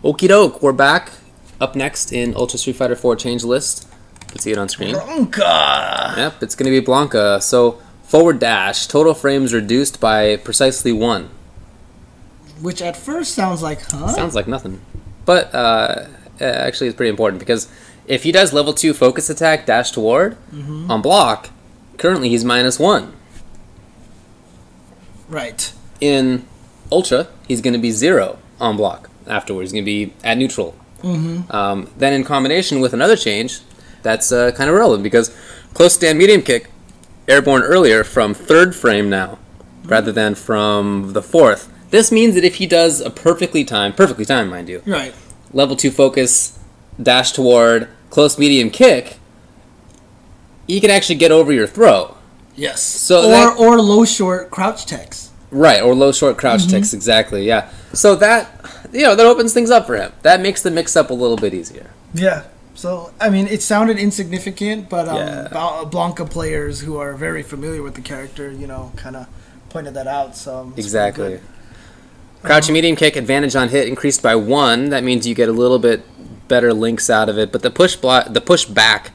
Okie doke, we're back. Up next in Ultra Street Fighter 4 change list. You can see it on screen. Blanka! Yep, it's going to be Blanka. So, forward dash, total frames reduced by precisely 1. Which at first sounds like, huh? Sounds like nothing. But, actually it's pretty important because if he does level 2 focus attack, dash toward, on block, currently he's -1. Right. In Ultra, he's going to be 0 on block afterwards. He's going to be at neutral. Then in combination with another change, that's kind of relevant because close stand medium kick, airborne earlier from 3rd frame now, rather than from the 4th. This means that if he does a perfectly timed, mind you, right, level 2 focus, dash toward, close medium kick, he can actually get over your throw. Yes. So or low short crouch techs. Right, or low short crouch techs, exactly, yeah. So that, that opens things up for him. That makes the mix-up a little bit easier. Yeah. So, I mean, it sounded insignificant, but Blanka players who are very familiar with the character, kind of pointed that out. So exactly. Crouching medium kick, advantage on hit increased by 1. That means you get a little bit better links out of it, but the push back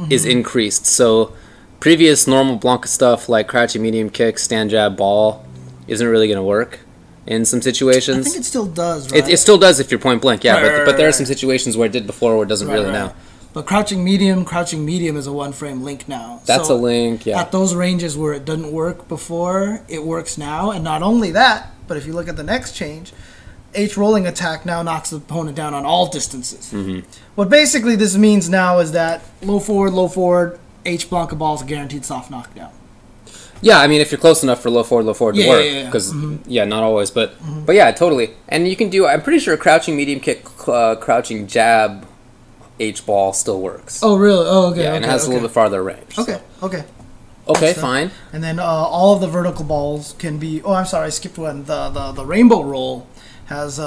is increased. So previous normal Blanka stuff like crouching medium kick, stand jab, ball isn't really going to work in some situations. I think it still does, right? It still does if you're point blank, yeah. Right, but there are some situations where it did before where it doesn't really now. But crouching medium is a 1-frame link now. That's a link, yeah. At those ranges where it didn't work before, it works now. And not only that, but if you look at the next change, H rolling attack now knocks the opponent down on all distances. What basically this means now is that low forward, H Blanka ball is a guaranteed soft knockdown. Yeah, I mean, if you're close enough for low forward to work, because not always, but yeah, totally. And you can do. I'm pretty sure crouching medium kick, crouching jab, H ball still works. Oh, really? Oh, okay. Yeah, and it has a little bit farther range. Okay, so. Okay, fine. And then all of the vertical balls can be. Oh, I'm sorry, I skipped one. The rainbow roll has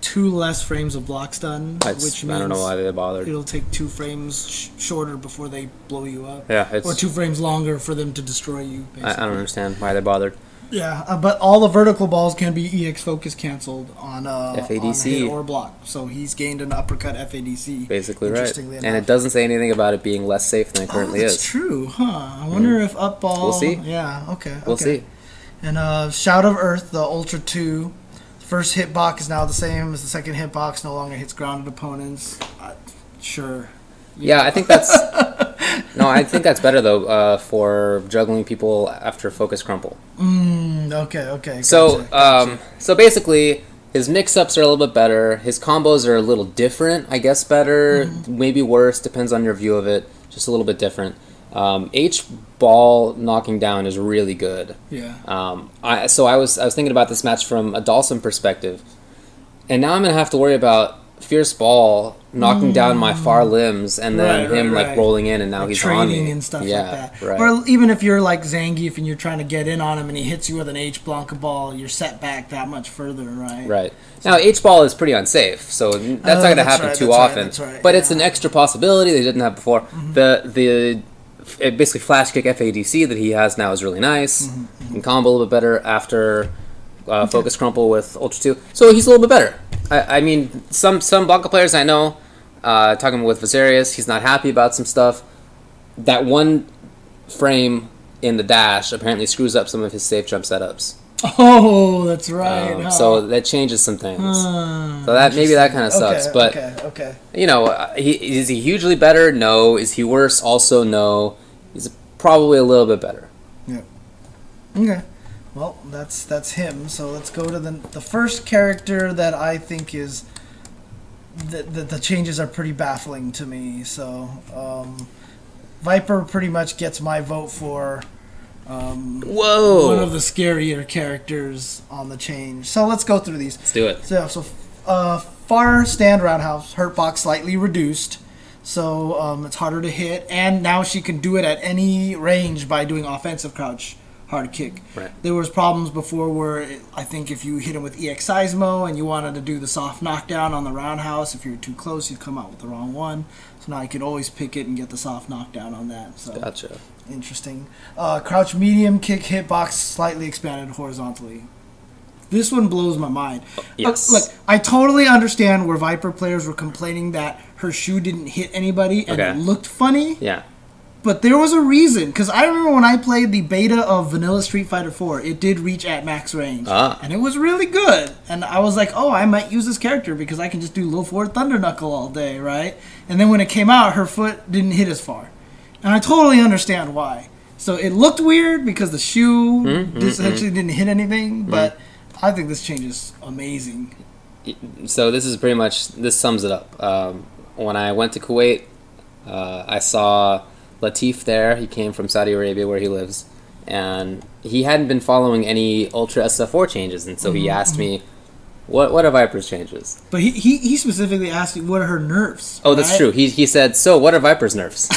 2 less frames of block stun, which means I don't know why they bothered. It'll take 2 frames shorter before they blow you up. Yeah, or 2 frames longer for them to destroy you. Basically. I don't understand why they bothered. Yeah, but all the vertical balls can be EX focus canceled on FADC on hit or block. So he's gained an uppercut FADC. Basically, right. And it doesn't say anything about it being less safe than it currently is. That's true, huh? I wonder if up ball. We'll see. Yeah. Okay. We'll see. And Shout of Earth, the Ultra 2. First hitbox is now the same as the second hitbox. No longer hits grounded opponents. Sure. Yeah, I think that's I think that's better though for juggling people after focus crumple. Okay. So gotcha. So basically, his mix-ups are a little bit better. His combos are a little different, I guess. Better, maybe worse. Depends on your view of it. Just a little bit different. H ball knocking down is really good. Yeah. I was thinking about this match from a Dhalsim perspective, and now I'm gonna have to worry about fierce ball knocking down my far limbs and then him rolling in and now he's on me and stuff like that. Right. Or even if you're like Zangief and you're trying to get in on him and he hits you with an H Blanka ball, you're set back that much further, right? Right. Now H ball is pretty unsafe, so that's not gonna happen too often. But it's an extra possibility they didn't have before. Basically flash kick FADC that he has now is really nice. Can combo a little bit better after focus crumple with Ultra 2. So he's a little bit better. I mean, some Blanka players I know, talking with Viserius, he's not happy about some stuff. That 1 frame in the dash apparently screws up some of his safe jump setups. Oh, that's right. So that changes some things. So that maybe that kind of sucks. But is he hugely better? No. Is he worse? Also no. He's probably a little bit better. Yeah. Okay. Well, that's him. So let's go to the first character that I think is the changes are pretty baffling to me. So Viper pretty much gets my vote for one of the scarier characters on the change. So let's go through these. Let's do it. So far stand roundhouse, hurt box slightly reduced. So it's harder to hit. And now she can do it at any range by doing offensive crouch hard kick. Right. There was problems before where I think if you hit him with EX Seismo and you wanted to do the soft knockdown on the roundhouse, if you were too close, you'd come out with the wrong one. So now you could always pick it and get the soft knockdown on that. So gotcha. Interesting. Crouch medium kick hitbox slightly expanded horizontally. This one blows my mind. Yes. Look, I totally understand where Viper players were complaining that her shoe didn't hit anybody and it looked funny. Yeah. But there was a reason, because I remember when I played the beta of Vanilla Street Fighter 4, it did reach at max range, and it was really good. And I was like, oh, I might use this character because I can just do low forward Thunder Knuckle all day, right? And then when it came out, her foot didn't hit as far. And I totally understand why. So it looked weird because the shoe essentially didn't hit anything, but I think this change is amazing. So this is pretty much, this sums it up. When I went to Kuwait, I saw Latif there. He came from Saudi Arabia where he lives, and he hadn't been following any Ultra SF4 changes, and so he asked me, what are Viper's changes? But he specifically asked you, what are her nerfs? Oh, that's true. He said, so what are Viper's nerfs?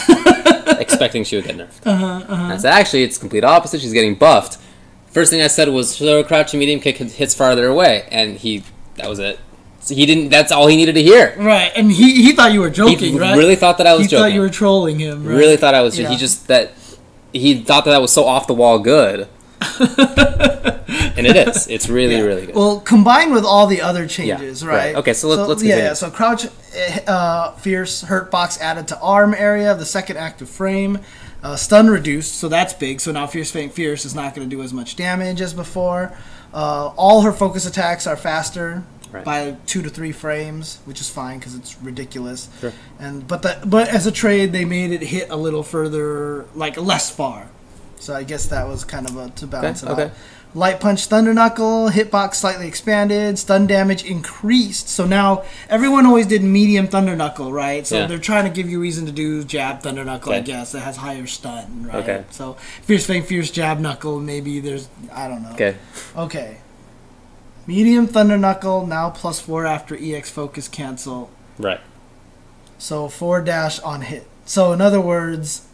Expecting she would get nerfed. I said, actually, it's complete opposite. She's getting buffed. First thing I said was, throw a crouching medium kick hits farther away, and that was it. So he didn't. That's all he needed to hear. Right, and he thought you were joking, right? He really thought that I was joking. He thought you were trolling him, right? Really thought I was. Yeah. He thought that was so off the wall good. And it is. It's really, really good. Well, combined with all the other changes, right? Okay, so let's continue. Yeah, so crouch, fierce, hurt box added to arm area of the second active frame. Stun reduced, so that's big. So now fierce, feint, fierce is not going to do as much damage as before. All her focus attacks are faster. Right. By 2 to 3 frames, which is fine because it's ridiculous. Sure. But as a trade, they made it hit a little further, like less far. So I guess that was kind of to balance it out. Light punch, thunder knuckle, hitbox slightly expanded, stun damage increased. So now everyone always did medium thunder knuckle, right? So they're trying to give you reason to do jab thunder knuckle. I guess it has higher stun, right? Okay. So fierce feint, fierce jab knuckle. Maybe there's I don't know. Okay. Medium Thunder Knuckle, now +4 after EX Focus cancel. Right. So 4 dash on hit. So in other words,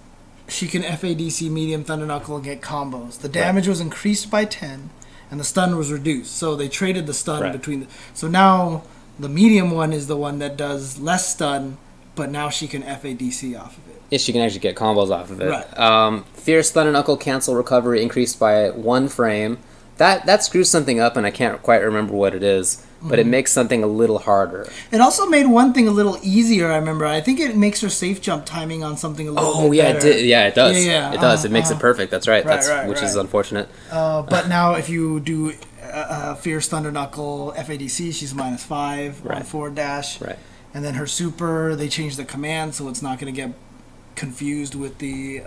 she can FADC Medium Thunder Knuckle and get combos. The damage was increased by 10, and the stun was reduced. So they traded the stun between so now the medium one is the one that does less stun, but now she can FADC off of it. Yeah, she can actually get combos off of it. Right. Fierce Thunder Knuckle cancel recovery increased by 1 frame. That screws something up, and I can't quite remember what it is, but it makes something a little harder. It also made one thing a little easier, I remember. I think it makes her safe jump timing on something a little bit better. It does. Yeah. It does. It makes it perfect. That's right. Which is unfortunate. But now if you do Fierce Thunder Knuckle FADC, she's -5 on 4 dash. Right. And then her super, they changed the command, so it's not going to get confused with the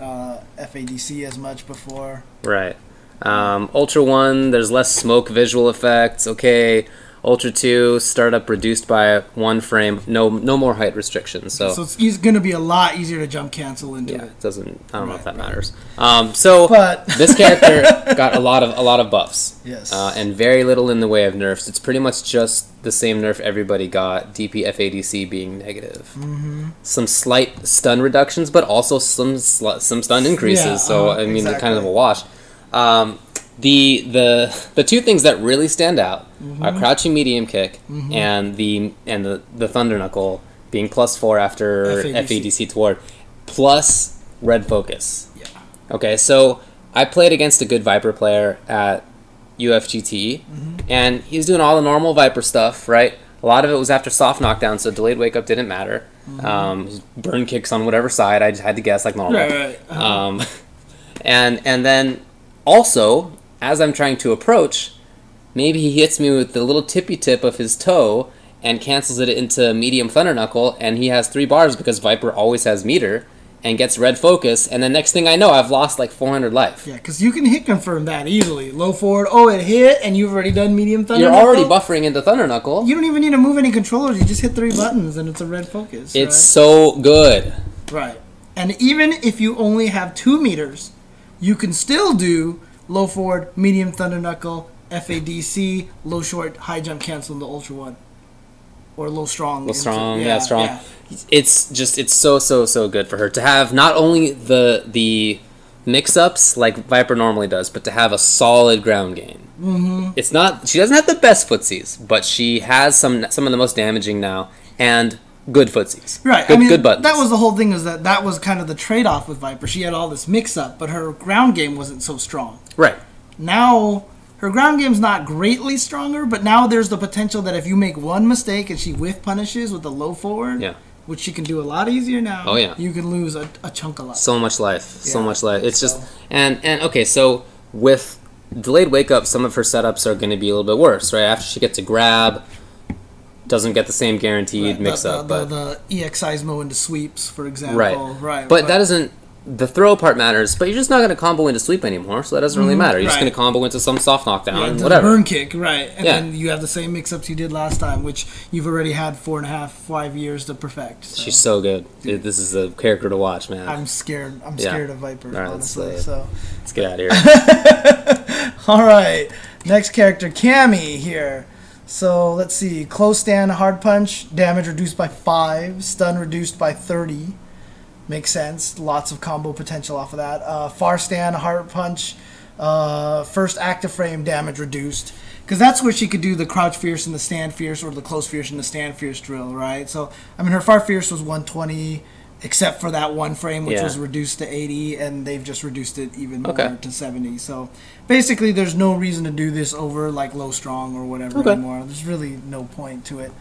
FADC as much before. Right. Ultra 1, there's less smoke visual effects. Okay. Ultra 2, startup reduced by 1 frame. No more height restrictions. So it's going to be a lot easier to jump cancel into it. It doesn't. I don't know if that matters. But this character got a lot of buffs. Yes. And very little in the way of nerfs. It's pretty much just the same nerf everybody got. DP FADC being negative. Some slight stun reductions, but also some stun increases. So I mean, they're kind of a wash. The two things that really stand out are crouching medium kick and the thunder knuckle being +4 after FADC toward, plus red focus. Yeah. Okay, so I played against a good Viper player at UFGT, and he's doing all the normal Viper stuff, right? A lot of it was after soft knockdown, so delayed wake up didn't matter. Burn kicks on whatever side, I just had to guess like normal. Right. And then also, as I'm trying to approach, maybe he hits me with the little tippy tip of his toe and cancels it into medium thunder knuckle, and he has 3 bars because Viper always has meter, and gets red focus, and the next thing I know, I've lost like 400 life. Yeah, because you can hit confirm that easily. Low forward, it hit, and you've already done medium thunder knuckle. You're already buffering into thunder knuckle. You don't even need to move any controllers. You just hit 3 buttons, and it's a red focus. It's so good. Right. And even if you only have 2 meters, you can still do low forward, medium thunder knuckle, FADC, low short, high jump cancel in the Ultra 1. Or low strong. Strong. Yeah. It's so good for her to have not only the mix-ups like Viper normally does, but to have a solid ground game. It's not, she doesn't have the best footsies, but she has some of the most damaging now, and good footsies. Right. Good buttons. That was the whole thing, is that was kind of the trade-off with Viper. She had all this mix-up, but her ground game wasn't so strong. Right. Now, her ground game's not greatly stronger, but now there's the potential that if you make one mistake and she whiff punishes with the low forward, which she can do a lot easier now. Oh yeah, you can lose a chunk of life. So much life, so much life. It's just and okay. So with delayed wake up, some of her setups are going to be a little bit worse, right? After she gets a grab, doesn't get the same guaranteed mix up. The EX Seismo into sweeps, for example. Right. But that doesn't. The throw part matters, but you're just not going to combo into sweep anymore, so that doesn't really matter. You're just going to combo into some soft knockdown and whatever. Burn kick, right. And then you have the same mix-ups you did last time, which you've already had 4.5, 5 years to perfect. So. She's so good. This is a character to watch, man. I'm scared. I'm scared of Viper, honestly. Let's get out of here. All right. Next character, Cammy here. So, let's see. Close stand, hard punch, damage reduced by 5, stun reduced by 30. Makes sense. Lots of combo potential off of that. Far stand, hard punch, first active frame, damage reduced. Because that's where she could do the crouch fierce and the stand fierce, or the close fierce and the stand fierce drill, right? So, I mean, her far fierce was 120, except for that one frame, which was reduced to 80, and they've just reduced it even more to 70. So, basically, there's no reason to do this over, like, low strong or whatever anymore. There's really no point to it.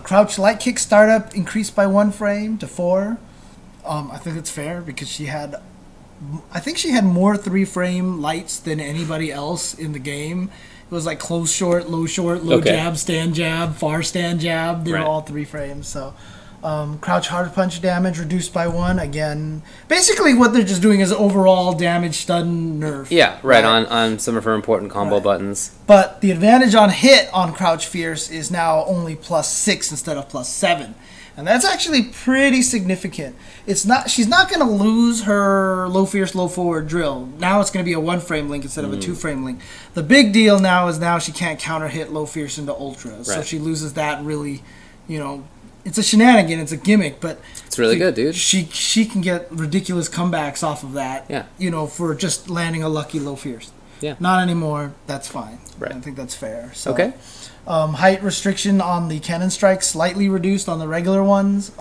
Crouch light kick startup increased by 1 frame to 4. I think it's fair because she had more 3-frame lights than anybody else in the game. It was like close short, low jab, stand jab, far stand jab. They were all 3 frames. So, crouch hard punch damage reduced by 1. Again, basically what they're just doing is overall damage stun nerf. Yeah, right. On some of her important combo buttons. But the advantage on hit on crouch fierce is now only +6 instead of +7. And that's actually pretty significant. She's not going to lose her low fierce, low forward drill. Now it's going to be a 1-frame link instead of a 2-frame link. The big deal now is she can't counter hit low fierce into ultra. So she loses that really, it's a shenanigan, it's a gimmick, but it's really good, dude. She can get ridiculous comebacks off of that. Yeah. For just landing a lucky low fierce. Yeah. Not anymore. That's fine. Right. I think that's fair. So, okay. Height restriction on the cannon strikes slightly reduced on the regular ones.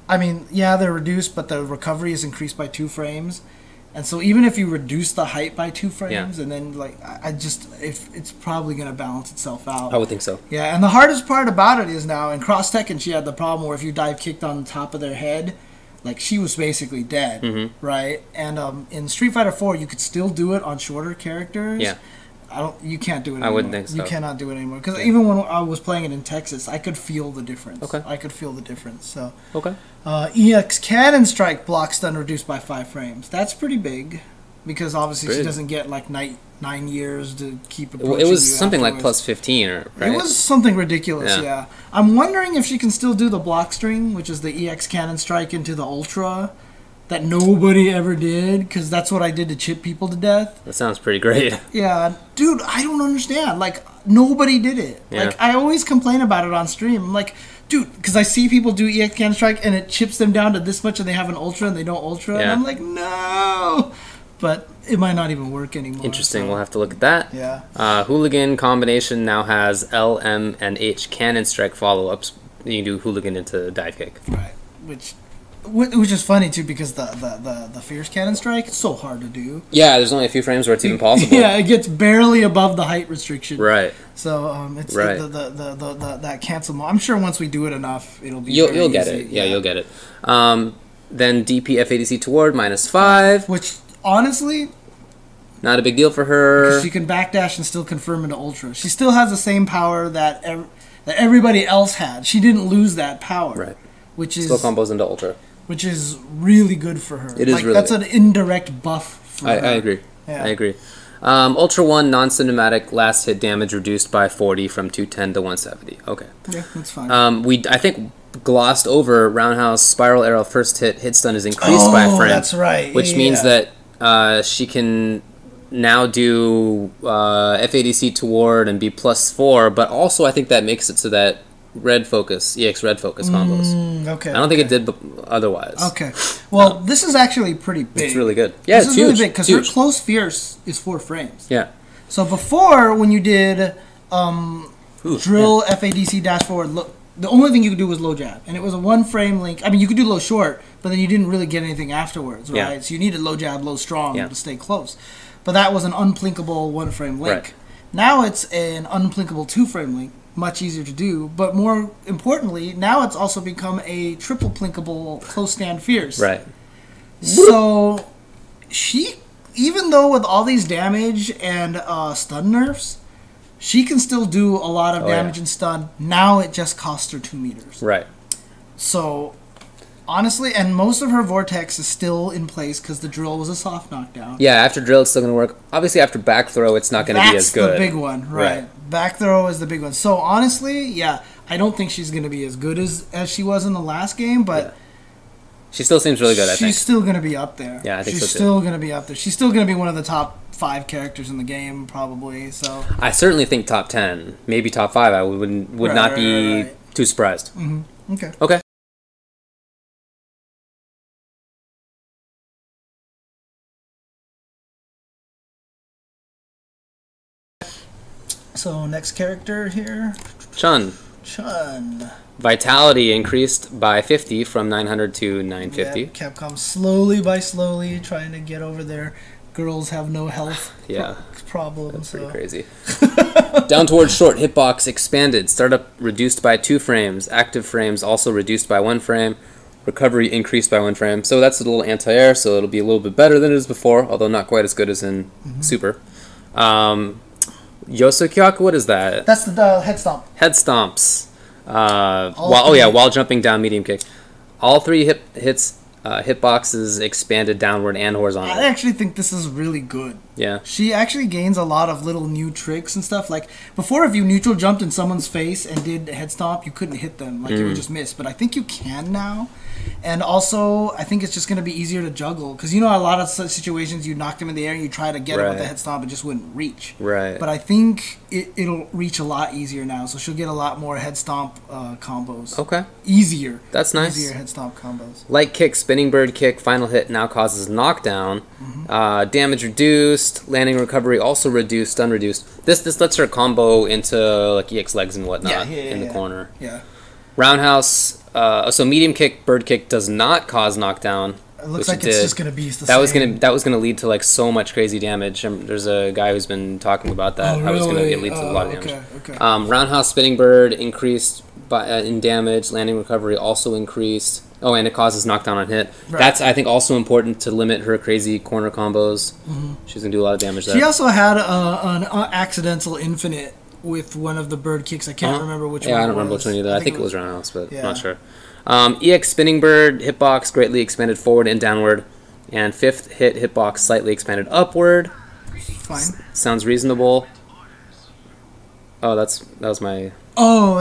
I mean, yeah, they're reduced, but the recovery is increased by 2 frames. And so even if you reduce the height by 2 frames, and then it's probably going to balance itself out. I would think so. Yeah, and the hardest part about it is now in Cross Tekken, she had the problem where if you dive kicked on the top of their head, like she was basically dead, right? And in Street Fighter 4, you could still do it on shorter characters. Yeah. You can't do it anymore. I wouldn't think so. You cannot do it anymore. Because even when I was playing it in Texas, I could feel the difference. Okay. I could feel the difference. So. Okay. EX Cannon Strike block stun reduced by 5 frames. That's pretty big. Because obviously she doesn't get like 9 years to keep approaching It was something afterwards. like +15, right? It was something ridiculous, yeah. I'm wondering if she can still do the block string, which is the EX Cannon Strike into the Ultra. That nobody ever did, because that's what I did to chip people to death. That sounds pretty great. Yeah, dude, I don't understand. Like, nobody did it. Yeah. Like, I always complain about it on stream. I'm like, dude, because I see people do EX Cannon Strike, and it chips them down to this much, and they have an Ultra, and they don't Ultra. And I'm like, no! But it might not even work anymore. Interesting. So. We'll have to look at that. Yeah. Hooligan combination now has L, M, and H Cannon Strike follow-ups. You can do Hooligan into dive kick. Right. Which is funny too, because the Fierce Cannon Strike, it's so hard to do. Yeah, there's only a few frames where it's even possible. Yeah, it gets barely above the height restriction. Right. So it's that cancel mode. I'm sure once we do it enough, it'll be. You'll get it. Yeah, you'll get it. Then DP FADC toward -5, which honestly, not a big deal for her. Because she can backdash and still confirm into Ultra. She still has the same power that everybody else had. She didn't lose that power. Right. Which is still combos into Ultra. Which is really good for her. It is really that's an indirect buff for her. I agree. Yeah. I agree. Ultra 1 non-cinematic last hit damage reduced by 40 from 210 to 170. Okay. Yeah, that's fine. I think glossed over roundhouse spiral arrow first hit stun is increased by a frame. That's right. Which means that she can now do FADC toward and be +4, but also I think that makes it so that red focus, EX red focus combos. Okay. I don't think it did otherwise. Okay. Well, this is actually pretty big. It's really good. Yeah, this it's is huge. really big because her close fierce is 4 frames. Yeah. So before, when you did drill FADC dash forward, the only thing you could do was low jab, and it was a 1-frame link. I mean, you could do low short, but then you didn't really get anything afterwards, right? Yeah. So you needed low jab, low strong to stay close. But that was an unplinkable 1-frame link. Right. Now it's an unblinkable 2-frame link, much easier to do. But more importantly, now it's also become a triple blinkable close stand fierce. Right. So she, even though with all these damage and stun nerfs, she can still do a lot of damage and stun. Now it just costs her 2 meters. Right. So honestly, and most of her vortex is still in place because the drill was a soft knockdown. Yeah, after drill it's still going to work. Obviously after back throw it's not going to be as good. That's the big one, right. Back throw is the big one. So honestly, yeah, I don't think she's going to be as good as she was in the last game, but she still seems really good, I think. She's still going to be up there. Yeah, I think so too. She's still going to be up there. She's still going to be one of the top 5 characters in the game, probably. So I certainly think top 10, maybe top 5. I would not be too surprised. Mm-hmm. Okay. Okay. So next character here, Chun. Chun. Vitality increased by 50 from 900 to 950. Yep, Capcom slowly trying to get over there. Girls have no health problems. That's pretty crazy. Down towards short, hitbox expanded. Startup reduced by 2 frames. Active frames also reduced by 1 frame. Recovery increased by 1 frame. So that's a little anti-air, so it'll be a little bit better than it is before, although not quite as good as in Super. Yosokyaku, what is that? That's the head stomp. Head stomps. While jumping down medium kick. All 3 hitboxes expanded downward and horizontally. I actually think this is really good. Yeah. She actually gains a lot of little new tricks and stuff. Like, before, if you neutral jumped in someone's face and did head stomp, you couldn't hit them. Like, you would just miss. But I think you can now. And also, I think it's just going to be easier to juggle. Because, you know, a lot of such situations, you knock them in the air and you try to get it with the head stomp, it just wouldn't reach. Right. But I think it'll reach a lot easier now. So she'll get a lot more head stomp combos. Okay. Easier. That's nice. Easier head stomp combos. Light kick, spinning bird kick, final hit now causes knockdown. Damage reduced, landing recovery also reduced, stun reduced. This lets her combo into like EX legs and whatnot in the corner. Yeah. Roundhouse, so medium kick, bird kick does not cause knockdown. It looks like it's just gonna be the same. That was gonna lead to like so much crazy damage. There's a guy who's been talking about that. How it's gonna lead to a lot of damage. Okay. Roundhouse, spinning bird increased in damage. Landing recovery also increased. Oh, and it causes knockdown on hit. Right. That's, I think, also important to limit her crazy corner combos. She's going to do a lot of damage there. She also had an accidental infinite with one of the bird kicks. I can't remember which one. Yeah, I don't remember which one either. I think it was roundhouse, but I'm not sure. EX spinning bird, hitbox greatly expanded forward and downward. And 5th hit, hitbox slightly expanded upward. Fine. Sounds reasonable. Oh, that was my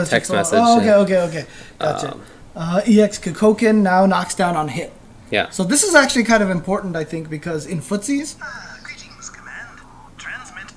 text message. Oh, okay. Gotcha. EX Gouken now knocks down on hit. Yeah. So this is actually kind of important, I think, because in footsies... Greetings, command. Transmit.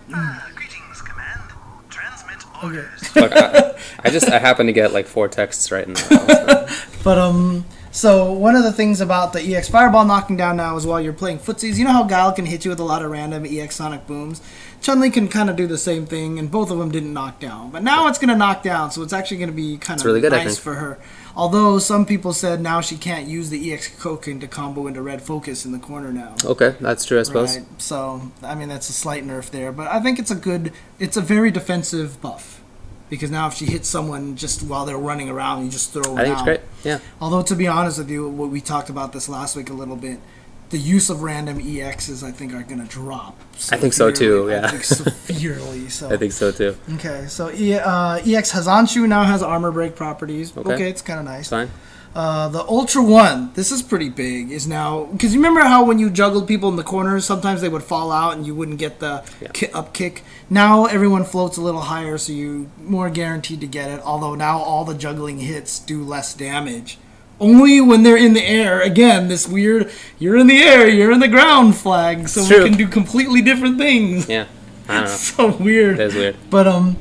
Greetings, command. Transmit orders. Look, I happen to get like 4 texts right now. But, so one of the things about the EX Fireball knocking down now is while you're playing footsies, you know how Guile can hit you with a lot of random EX Sonic Booms? Chun-Li can kind of do the same thing, and both of them didn't knock down. But now it's going to knock down, so it's actually going to be kind of really good, nice for her. Although some people said now she can't use the EX Gouken to combo into red focus in the corner now. Okay, that's true, I suppose. Right. So, I mean, that's a slight nerf there. But I think it's a very defensive buff. Because now if she hits someone just while they're running around, you just throw them out. I think it's great, yeah. Although, to be honest with you, we talked about this last week a little bit, the use of random EXs, I think, are going to drop. I think so, too, yeah. I think severely. So. I think so, too. Okay, so EX Hazanshu now has armor break properties. Okay, it's kind of nice. It's fine. The Ultra 1, this is pretty big, is now... Because you remember how when you juggled people in the corners, sometimes they would fall out and you wouldn't get the up kick? Now everyone floats a little higher, so you're more guaranteed to get it, although now all the juggling hits do less damage. Only when they're in the air. Again, this weird, you're in the air, you're in the ground flag, so we can do completely different things. Yeah, I don't know. So weird. That is weird. But,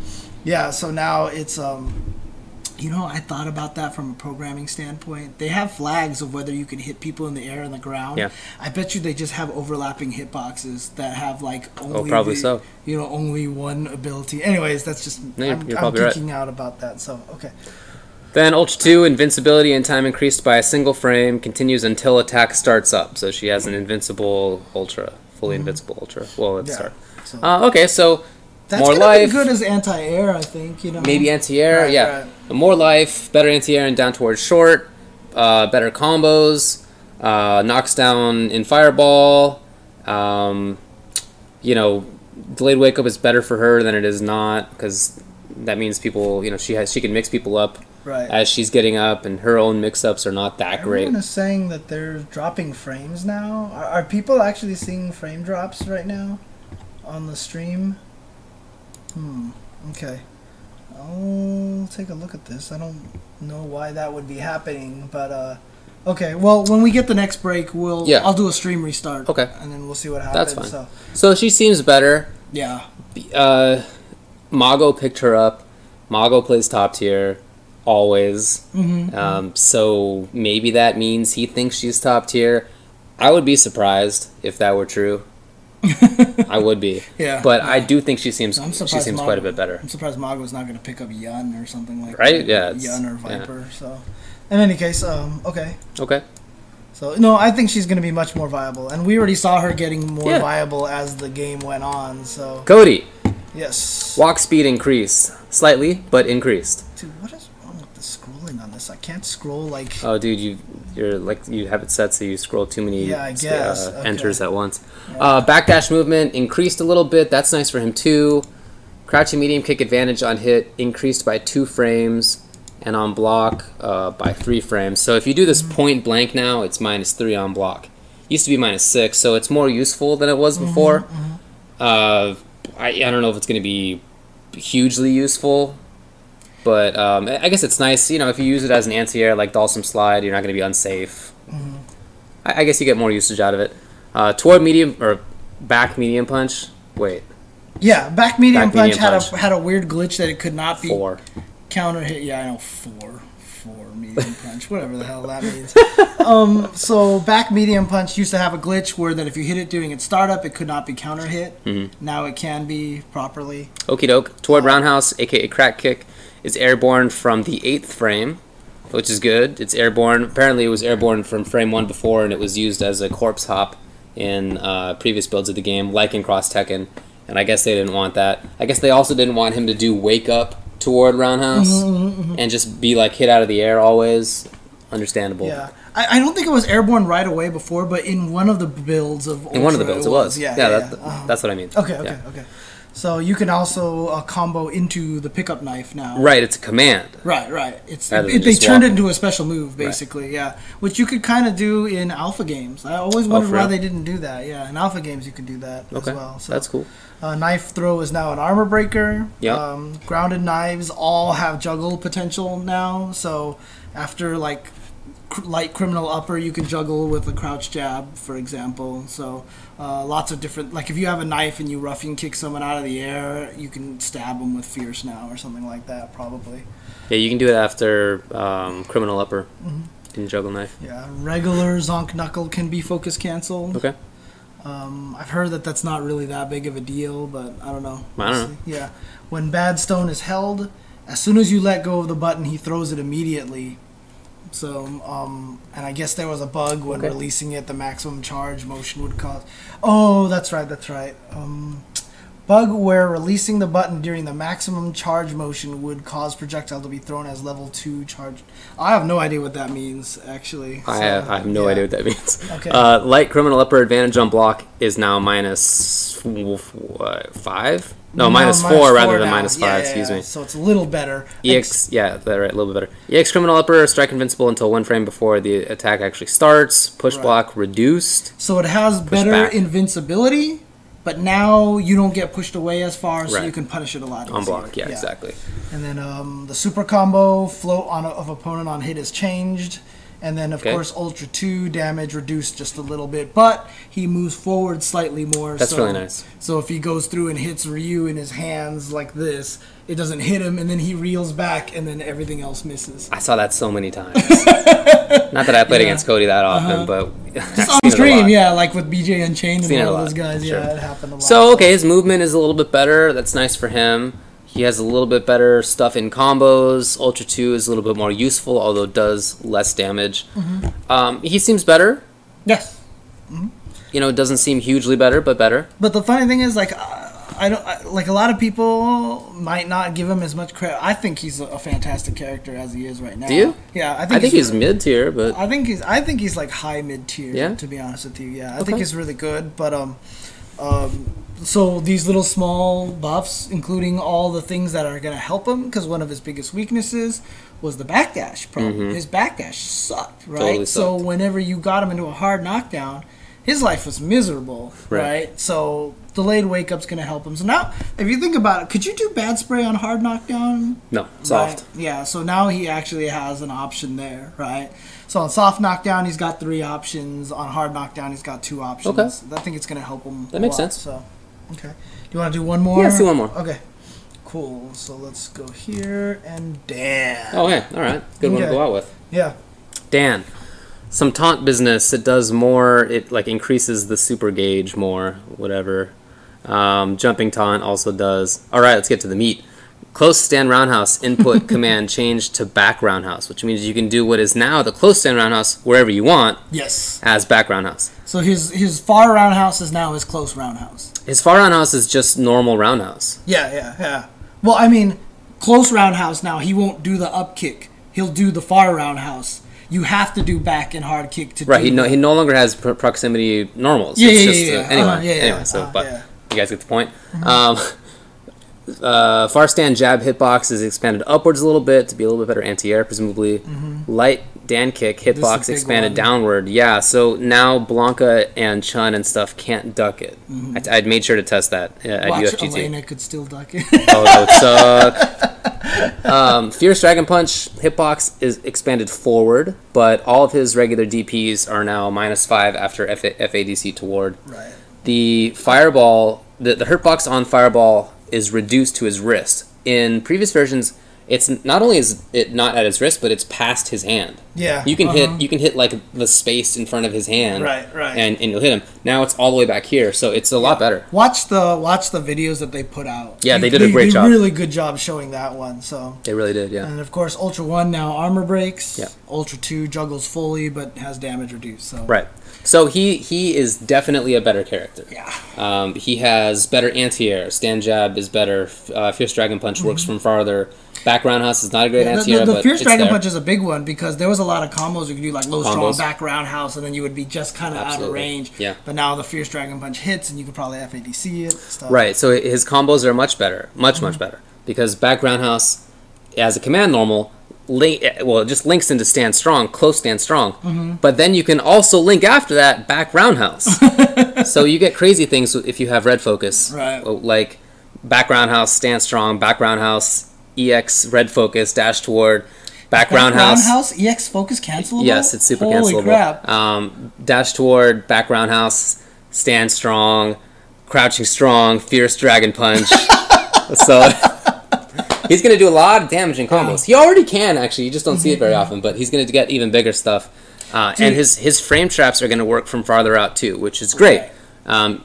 yeah, so now it's, you know, I thought about that from a programming standpoint. They have flags of whether you can hit people in the air and the ground. Yeah. I bet you they just have overlapping hitboxes that have, like, only you know, only one ability. Anyways, that's just, I'm geeking out about that, so, okay. Then Ultra 2, invincibility and time increased by a single frame, continues until attack starts up. So she has an invincible Ultra, fully invincible Ultra. Well, let's start. So. Okay, so That's more gonna life. be good as anti-air, I think. You know, Maybe anti-air, Right, yeah. right. More life, better anti-air and down towards short, better combos, knocks down in fireball. You know, delayed wake up is better for her than it is not, because that means people, you know, she can mix people up Right. as she's getting up, and her own mix-ups are not that Everyone great. is saying that they're dropping frames now. Are people actually seeing frame drops right now on the stream? Okay. I'll take a look at this. I don't know why that would be happening, but okay. Well, when we get the next break, I'll do a stream restart. Okay. And then we'll see what happens. That's fine. So she seems better. Yeah. Mago picked her up. Mago plays top tier always. So maybe that means he thinks she's top tier. I would be surprised if that were true. I would be. Yeah. But I do think she seems Mago, quite a bit better. I'm surprised Mago's not going to pick up Yun or something like Right? that. Yeah. Yun or Viper. Yeah. So, in any case, okay. Okay. So, no, I think she's going to be much more viable. And we already saw her getting more viable as the game went on, so... Cody. Yes. Walk speed increased. Slightly, but increased. Dude, what is wrong with the scrolling on this? I can't scroll, like... Oh, dude, you have it set so you scroll too many enters at once. Yeah. Backdash movement increased a little bit. That's nice for him, too. Crouching medium kick advantage on hit increased by 2 frames. And on block by 3 frames. So if you do this point blank now, it's -3 on block. Used to be -6, so it's more useful than it was before. I don't know if it's going to be hugely useful, but I guess it's nice. You know, if you use it as an anti-air like Dhalsim slide, you're not going to be unsafe. I guess you get more usage out of it. Toward medium or back medium punch. Wait. Yeah, back medium punch had a weird glitch that it could not be. 4. Counter hit, yeah, I know, 4 medium punch, whatever the hell that means. So back medium punch used to have a glitch where that if you hit it during its startup, it could not be counter hit. Now it can be properly. Okie doke. Toward roundhouse, aka crack kick, is airborne from the 8th frame, which is good. It's airborne. Apparently, it was airborne from frame 1 before, and it was used as a corpse hop in previous builds of the game, like in Cross Tekken. And I guess they didn't want that. I guess they also didn't want him to do wake up toward roundhouse and just be like hit out of the air always. Understandable. Yeah, I don't think it was airborne right away before, but in one of the builds of Ultra, it was. Yeah, that's what I mean. Okay. So you can also combo into the pickup knife now. Right, it's a command. Right. They turned it into a special move, basically. Yeah, which you could kind of do in alpha games. I always wondered why they didn't do that. Yeah, in alpha games you can do that as well. So that's cool. Knife throw is now an armor breaker. Yeah. Grounded knives all have juggle potential now. So after like light criminal upper, you can juggle with a crouch jab, for example. So lots of different, like if you have a knife and you ruffian kick someone out of the air, you can stab them with fierce now or something like that, probably. Yeah, you can do it after criminal upper in juggle knife. Yeah, regular zonk knuckle can be focus canceled. Okay. I've heard that that's not really that big of a deal, but I don't know. I don't know. Yeah, when bad stone is held, as soon as you let go of the button, he throws it immediately. So, and I guess there was a bug when releasing it, the maximum charge motion would cause... Oh, that's right. Bug where releasing the button during the maximum charge motion would cause projectile to be thrown as level 2 charge. I have no idea what that means, actually. I have no idea what that means. Okay. Light criminal upper advantage on block is now -5? No, -4 rather than -5, excuse me. So it's a little better. EX, a little bit better. EX criminal upper, strike invincible until 1 frame before the attack actually starts. Push block reduced. So it has better invincibility, but now you don't get pushed away as far, so you can punish it a lot easier. On block, yeah, exactly. And then the super combo, float of opponent on hit is changed. And then, of course, Ultra 2 damage reduced just a little bit, but he moves forward slightly more. That's really nice. So if he goes through and hits Ryu in his hands like this, it doesn't hit him, and then he reels back, and then everything else misses. I saw that so many times. Not that I played against Cody that often, but just on stream, like with BJ Unchained and all those guys. Sure. Yeah, it happened a lot. So, okay, his movement is a little bit better. That's nice for him. He has a little bit better stuff in combos. Ultra 2 is a little bit more useful, although it does less damage. He seems better. Yes. You know, it doesn't seem hugely better, but better. But the funny thing is, like, like a lot of people might not give him as much credit. I think he's a fantastic character as he is right now. Do you? Yeah, I think he's mid tier, but I think he's like high mid tier. Yeah? To be honest with you, yeah, I think he's really good. But so these little small buffs, including all the things that are gonna help him, because one of his biggest weaknesses was the backdash problem. His backdash sucked, right? Totally so sucked. whenever you got him into a hard knockdown, his life was miserable, right? So delayed wake up's gonna help him. So now, if you think about it, could you do bad spray on hard knockdown? no, soft. Right? Yeah. So now he actually has an option there, right? So on soft knockdown, he's got 3 options. On hard knockdown, he's got 2 options. Okay. I think it's gonna help him. That makes a lot, sense. So, okay. Do you want to do one more? Yeah, let's do one more. Okay. Cool. So let's go here and Dan. Oh, hey, all right. Good one to Okay. go out with. Yeah. Dan. Some taunt business. It does more. It like increases the super gauge more. Whatever. Jumping taunt also does. All right, let's get to the meat. Close stand roundhouse input command changed to back roundhouse, which means you can do what is now the close stand roundhouse wherever you want Yes. as back roundhouse. So his far roundhouse is now his close roundhouse. His far roundhouse is just normal roundhouse. Yeah. Well, I mean, close roundhouse now, he won't do the up kick. He'll do the far roundhouse. You have to do back and hard kick to Right, do he no longer has proximity normals. Yeah, it's yeah, just, yeah. Anyway, so, but yeah. you guys get the point. Far stand jab hitbox is expanded upwards a little bit to be a little bit better anti-air, presumably. Light Dan kick hitbox big expanded one. downward. Yeah, so now Blanka and Chun and stuff can't duck it. I'd made sure to test that at Watch UFGT. Elena could still duck it. Oh, that would suck. Fierce Dragon Punch hitbox is expanded forward, but all of his regular DPs are now -5 after FADC toward. Right. The fireball, the hurtbox on fireball is reduced to his wrist. In previous versions, it's not only is it not at his wrist, but it's past his hand. Yeah. You can hit like the space in front of his hand. Right. And you'll hit him. Now it's all the way back here, so it's a lot better. Watch the videos that they put out. Yeah, they did a great job. Really good job showing that one. So. They really did, yeah. And of course, Ultra 1 now armor breaks. Yeah. Ultra 2 juggles fully, but has damage reduced. So. Right. So he is definitely a better character. Yeah. He has better anti-air. Stand jab is better. Fierce Dragon Punch works from farther. Back roundhouse is not a great anti-air, the but Fierce it's Dragon there. Punch is a big one because there was a lot of combos you could do, like low strong Combos. back roundhouse, and then you would be just kind of out of Absolutely. range. Yeah. But now the Fierce Dragon Punch hits, and you could probably FADC it. Stuff. Right, so his combos are much better. Much better. Because back roundhouse, as a command normal, it just links into stand strong, close stand strong. But then you can also link after that back roundhouse. So you get crazy things if you have red focus. Right. Like back roundhouse, stand strong, back roundhouse, EX red focus, dash toward, back roundhouse. Roundhouse EX focus cancelable. Yes, it's super Holy cancelable. crap. Dash toward, back roundhouse, stand strong, crouching strong, fierce dragon punch. So he's going to do a lot of damage in combos. He already can, actually. You just don't see it very often, but he's going to get even bigger stuff. And his frame traps are going to work from farther out, too, which is great.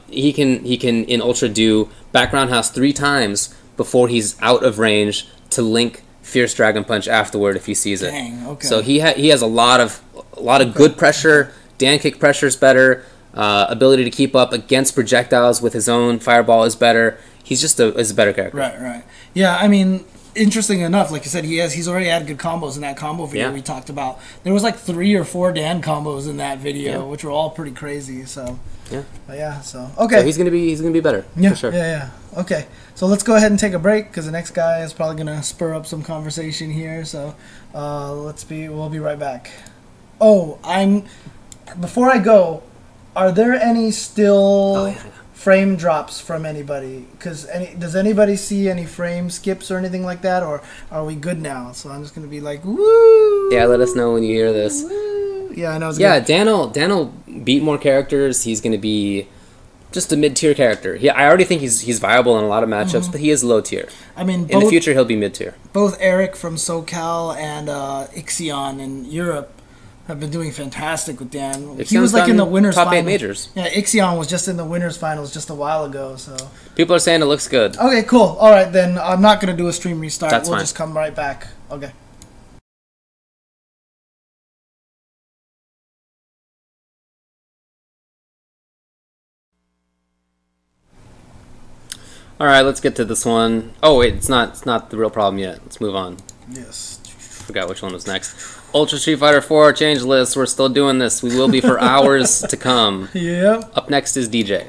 He can in Ultra do back roundhouse 3 times before he's out of range to link Fierce Dragon Punch afterward if he sees it. Dang, okay. So he has a lot of good pressure. Dan kick pressure is better. Ability to keep up against projectiles with his own fireball is better. He's just a better character. Right. Yeah, I mean, interesting enough, like you said, he's already had good combos in that combo video we talked about. There was like 3 or 4 Dan combos in that video, which were all pretty crazy. So okay. So he's gonna be better. For sure. Yeah. Okay, so let's go ahead and take a break because the next guy is probably gonna spur up some conversation here. So we'll be right back. Oh, before I go, are there any still frame drops from anybody? Because does anybody see any frame skips or anything like that, or are we good now? So I'm just gonna be like, woo. Yeah, let us know when you hear this. Woo. Yeah, I know. Dan'll beat more characters. He's gonna be just a mid-tier character. I already think he's viable in a lot of matchups, but he is low tier. I mean, in the future he'll be mid-tier. Both Eric from SoCal and Ixion in Europe have been doing fantastic with Dan. He was like in the winners top finals. 8 majors. Yeah, Ixion was just in the winners finals just a while ago. So people are saying it looks good. Okay, cool. All right, then I'm not gonna do a stream restart. That's we'll fine. just come right back. Okay. All right, let's get to this one. Oh wait, it's not the real problem yet. Let's move on. Yes. Forgot which one was next. Ultra Street Fighter 4 change list. We're still doing this. We will be for hours to come. Yep. Up next is DeeJay.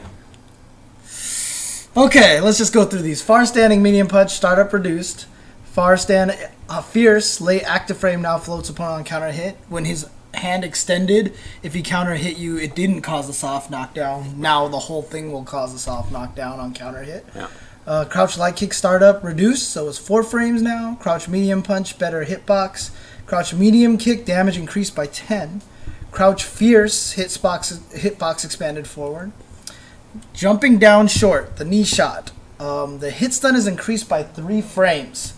Okay, let's just go through these. Far standing medium punch, startup reduced. Far stand fierce, late active frame now floats upon on counter hit. When his hand extended, if he counter hit you, it didn't cause a soft knockdown. Now the whole thing will cause a soft knockdown on counter hit. Yeah. Crouch light kick startup reduced, so it's 4 frames now. Crouch medium punch, better hitbox. Crouch medium kick, damage increased by 10. Crouch fierce, hitbox expanded forward. Jumping down short, the knee shot. The hit stun is increased by 3 frames.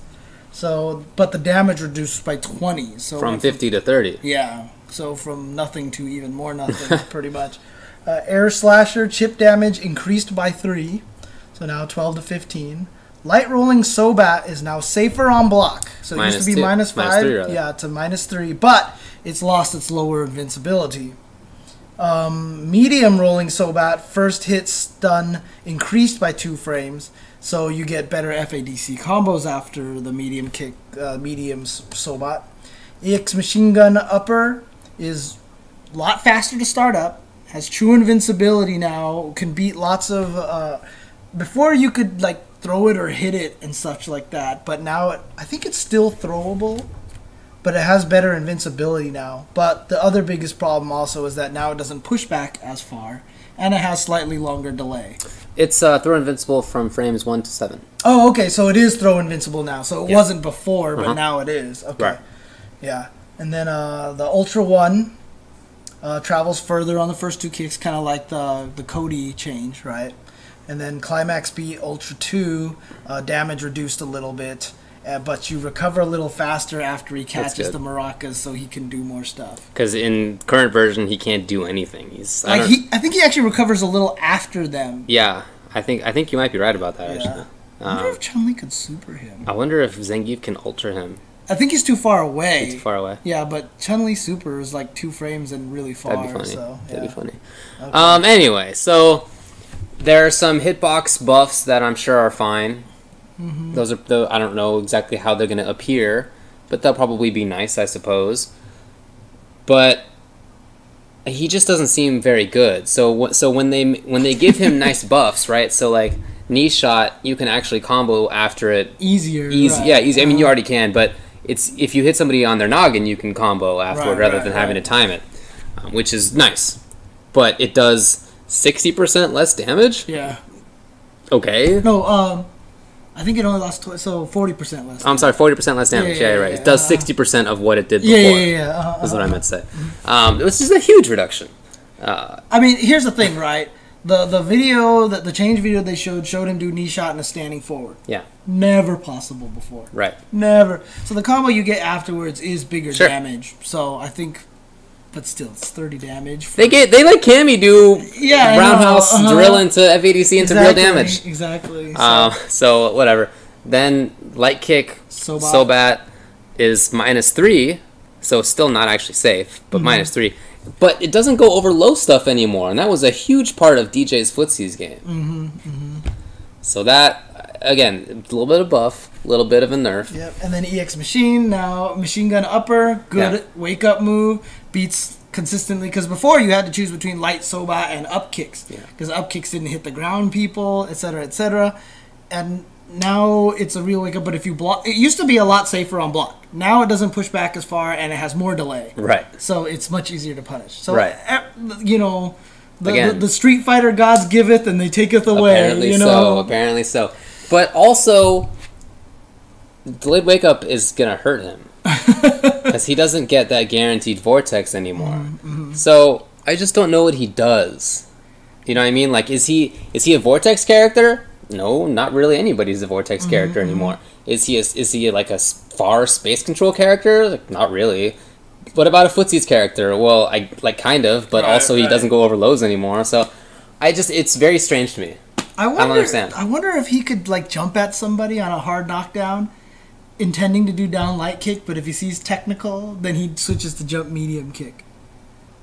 So, but the damage reduced by 20. So From 50 to 30. Yeah. So from nothing to even more nothing, pretty much. Air slasher, chip damage increased by 3. So now 12 to 15. Light rolling Sobat is now safer on block. So it used to be -5. -3, yeah, to -3. But it's lost its lower invincibility. Medium rolling Sobat, first hit stun increased by 2 frames. So you get better FADC combos after the medium kick, medium Sobat. EX machine gun upper is a lot faster to start up. Has true invincibility now. Can beat lots of... before you could like throw it or hit it and such like that. But now I think it's still throwable. But it has better invincibility now. But the other biggest problem also is that now it doesn't push back as far. And it has slightly longer delay. It's throw invincible from frames 1 to 7. Oh, okay. So it is throw invincible now. So it wasn't before, but now it is. Okay. Right. Yeah. And then the Ultra 1 travels further on the first 2 kicks, kind of like the Cody change, right? And then Climax Beat Ultra 2, damage reduced a little bit. But you recover a little faster after he catches the maracas, so he can do more stuff. Because in current version, he can't do anything. I think he actually recovers a little after them. Yeah, I think you might be right about that. Actually, I wonder if Chun-Li could super him. I wonder if Zangief can ultra him. I think he's too far away. He's too far away. Yeah, but Chun-Li super is like 2 frames and really far. That'd be funny. So, yeah. That'd be funny. Okay. Anyway, so there are some hitbox buffs that I'm sure are fine. Mm-hmm. Those are I don't know exactly how they're going to appear, but they'll probably be nice, I suppose. But he just doesn't seem very good. So when they give him nice buffs, right? So like knee shot, you can actually combo after it easier. Right. Yeah, easy. I mean, you already can, but it's if you hit somebody on their noggin, you can combo afterward rather than having to time it, which is nice. But it does 60% less damage. Yeah. Okay. No. I think it only lost so 40% less. I'm sorry, 40% less damage. Yeah, you're right. It does 60% of what it did before. Yeah. Is what I meant to say. This is a huge reduction. I mean, here's the thing, right? The video, the change video they showed him do knee shot and a standing forward. Yeah. Never possible before. Right. Never. So the combo you get afterwards is bigger damage. So I think, but still, it's 30 damage. They let Cammy do roundhouse drill into FADC into real damage. Exactly. So whatever. Then light kick Sobat is -3, so it's still not actually safe, but -3. But it doesn't go over low stuff anymore, and that was a huge part of DJ's Footsies game. So that, again, a little bit of buff, a little bit of a nerf. Yep, and then EX Machine, now Machine Gun Upper, good wake-up move, beats consistently, because before you had to choose between light Sobat and up kicks, because up kicks didn't hit the ground people, etc., etc., and now it's a real wake-up, but if you block, it used to be a lot safer on block. Now it doesn't push back as far, and it has more delay. Right. So it's much easier to punish. So, right. The Street Fighter gods giveth, and they taketh away. Apparently so. But also, delayed wake-up is going to hurt him. Because he doesn't get that guaranteed vortex anymore. So, I just don't know what he does. You know what I mean? Like, is he a vortex character? No, not really anybody's a vortex character anymore. Is he like a far space control character? Like, not really. What about a Footsies character? Well, I like kind of, but also he doesn't go over lows anymore. So, it's very strange to me. I don't understand. I wonder if he could like jump at somebody on a hard knockdown, intending to do down light kick, but if he sees technical, then he switches to jump medium kick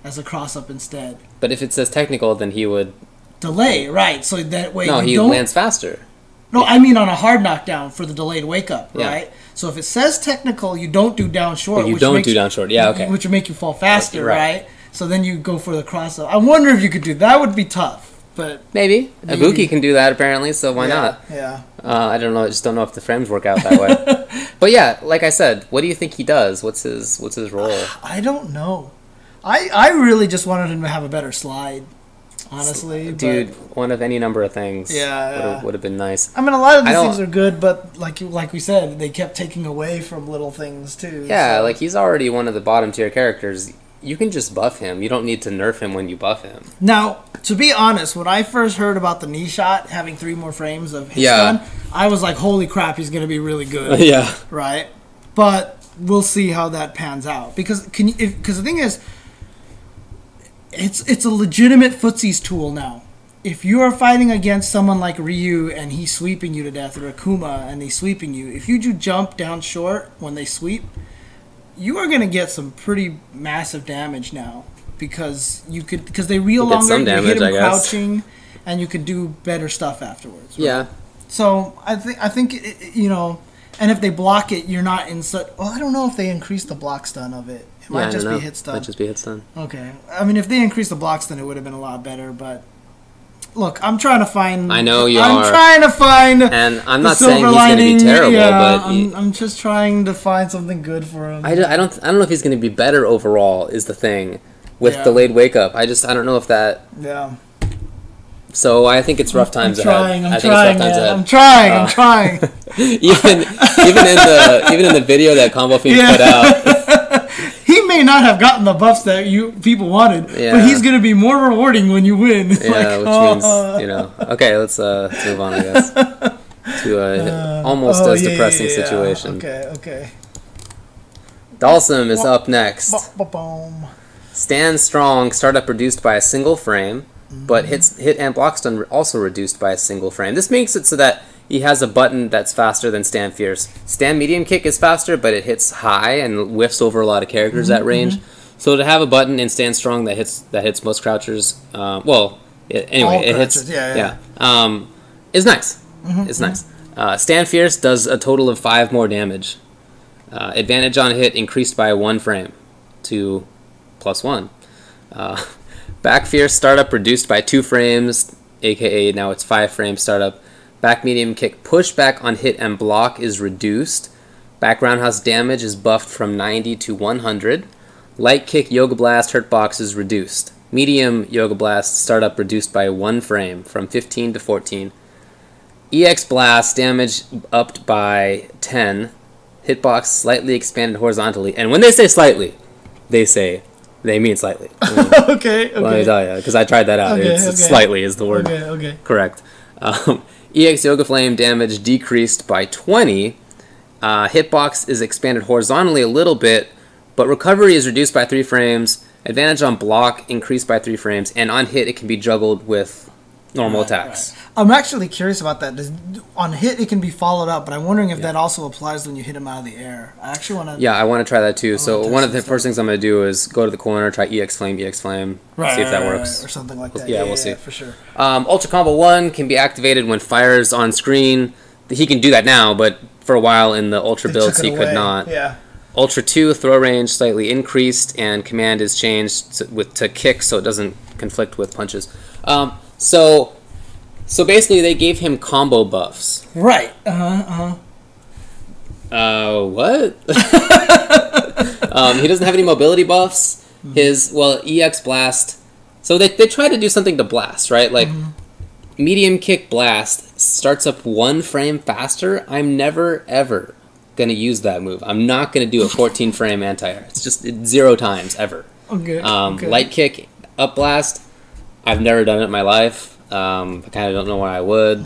as a cross up instead. But if it says technical, then he would delay, right? So that way he lands faster. No, I mean on a hard knockdown for the delayed wake up, Yeah. right? So if it says technical, you don't do down short. But you don't do down short. Yeah, okay. Which would make you fall faster, Right. right? So then you go for the cross up. I wonder if you could do that. Would be tough, but Maybe. Ibuki can do that apparently, so why not? Yeah. I don't know. I just don't know if the frames work out that way. But yeah, like I said, what do you think he does? What's his role? I don't know. I really just wanted him to have a better slide, honestly. Dude, but, one of any number of things. Yeah. Would have been nice. I mean, a lot of these things are good, but like we said, they kept taking away from little things too. Yeah, so. like he's already one of the bottom tier characters. You can just buff him. You don't need to nerf him when you buff him. Now, to be honest, when I first heard about the knee shot having 3 more frames of his stun, I was like, holy crap, he's going to be really good. Yeah. Right? But we'll see how that pans out. Because the thing is, it's a legitimate footsies tool now. If you are fighting against someone like Ryu and he's sweeping you to death, or Akuma and he's sweeping you, if you do jump down short when they sweep, you are going to get some pretty massive damage now because they reel longer, you hit him crouching, and you could do better stuff afterwards. Right? Yeah. So I think and if they block it, you're not in such. Well, I don't know if they increase the block stun of it. It might just be hit stun. Might just be hit stun. Okay. I mean, if they increase the block stun, it would have been a lot better. But look, I'm trying to find. I know you I'm are. trying to find. And I'm not saying he's going to be terrible, but I'm just trying to find something good for him. I don't know if he's going to be better overall. Is the thing with delayed wake up. I don't know if that. Yeah. So I think it's rough times ahead. I'm trying. even in the video that Combo Fiend put out. He may not have gotten the buffs that people wanted, but he's going to be more rewarding when you win. Yeah, which means, Okay, let's move on, I guess, to almost as depressing situation. Okay. Dhalsim is up next. Boom. Stand strong, startup reduced by a single frame, but hit and block stun also reduced by a single frame. This makes it so that he has a button that's faster than Stand Fierce. Stand Medium Kick is faster, but it hits high and whiffs over a lot of characters at range. So to have a button in Stand Strong that hits most crouchers, it hits. Is nice. It's nice. Stand Fierce does a total of 5 more damage. Advantage on hit increased by 1 frame to +1. Back Fierce startup reduced by 2 frames, aka now it's 5 frame startup. Back Medium Kick pushback on hit and block is reduced. Back Roundhouse damage is buffed from 90 to 100. Light Kick Yoga Blast hurt box is reduced. Medium Yoga Blast startup reduced by 1 frame from 15 to 14. EX Blast damage upped by 10. Hitbox slightly expanded horizontally. And when they say slightly, they mean slightly. Okay. Let me tell you, because I tried that out. It's slightly is the word. Okay. Correct. EX Yoga Flame damage decreased by 20. Hitbox is expanded horizontally a little bit, but recovery is reduced by 3 frames. Advantage on block increased by 3 frames, and on hit it can be juggled with normal attacks. Right. I'm actually curious about that. On hit it can be followed up, but I'm wondering if that also applies when you hit him out of the air. I actually want to. Yeah, I want to try that too. So one of the first things I'm going to do is go to the corner, try EX Flame, see if that works. Or something like that. Yeah, we'll see. For sure. Ultra Combo 1 can be activated when fires on screen. He can do that now, but for a while in the Ultra builds he could not. Yeah. Ultra 2 throw range slightly increased, and command is changed to kick so it doesn't conflict with punches. So basically they gave him combo buffs. Right. What? He doesn't have any mobility buffs. EX Blast. So they tried to do something to Blast, right? Like, Medium Kick Blast starts up 1 frame faster. I'm never, ever going to use that move. I'm not going to do a 14 frame anti-air. It's just 0 times, ever. Okay. Light Kick Up Blast. I've never done it in my life. I kind of don't know why I would.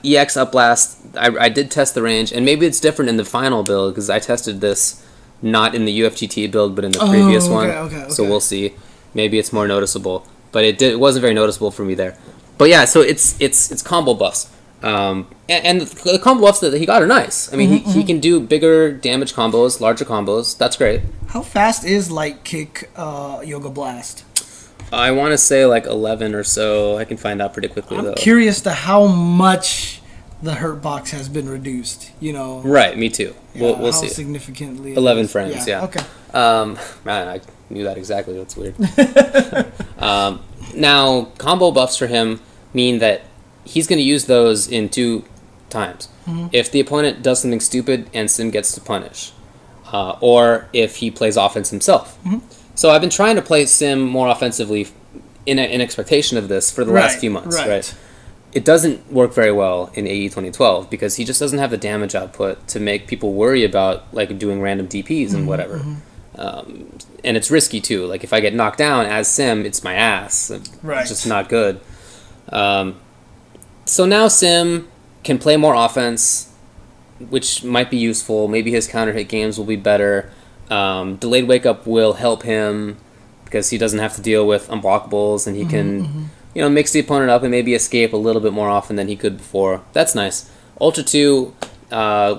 EX Up Blast, I did test the range, and maybe it's different in the final build, because I tested this not in the UFGT build, but in the previous one. Okay. So we'll see. Maybe it's more noticeable. But it wasn't very noticeable for me there. But yeah, so it's combo buffs. And the combo buffs that he got are nice. I mean, he can do bigger damage combos, larger combos. That's great. How fast is Light Kick Yoga Blast? I want to say like 11 or so. I can find out pretty quickly, though. I'm curious to how much the hurt box has been reduced. You know. Right. Me too. Yeah, We'll how see. Significantly. 11 frames. Yeah. Okay. Man, I knew that exactly. That's weird. Now, combo buffs for him mean that he's going to use those in 2 times. If the opponent does something stupid and Sim gets to punish, or if he plays offense himself. So I've been trying to play Sim more offensively in expectation of this for the last few months. Right. It doesn't work very well in AE 2012 because he just doesn't have the damage output to make people worry about like doing random DPs and whatever. And it's risky too. Like if I get knocked down as Sim, it's my ass. It's just not good. So now Sim can play more offense, which might be useful. Maybe his counter hit games will be better. Delayed wake up will help him because he doesn't have to deal with unblockables, and he can, mix the opponent up and maybe escape a little bit more often than he could before. That's nice. Ultra 2,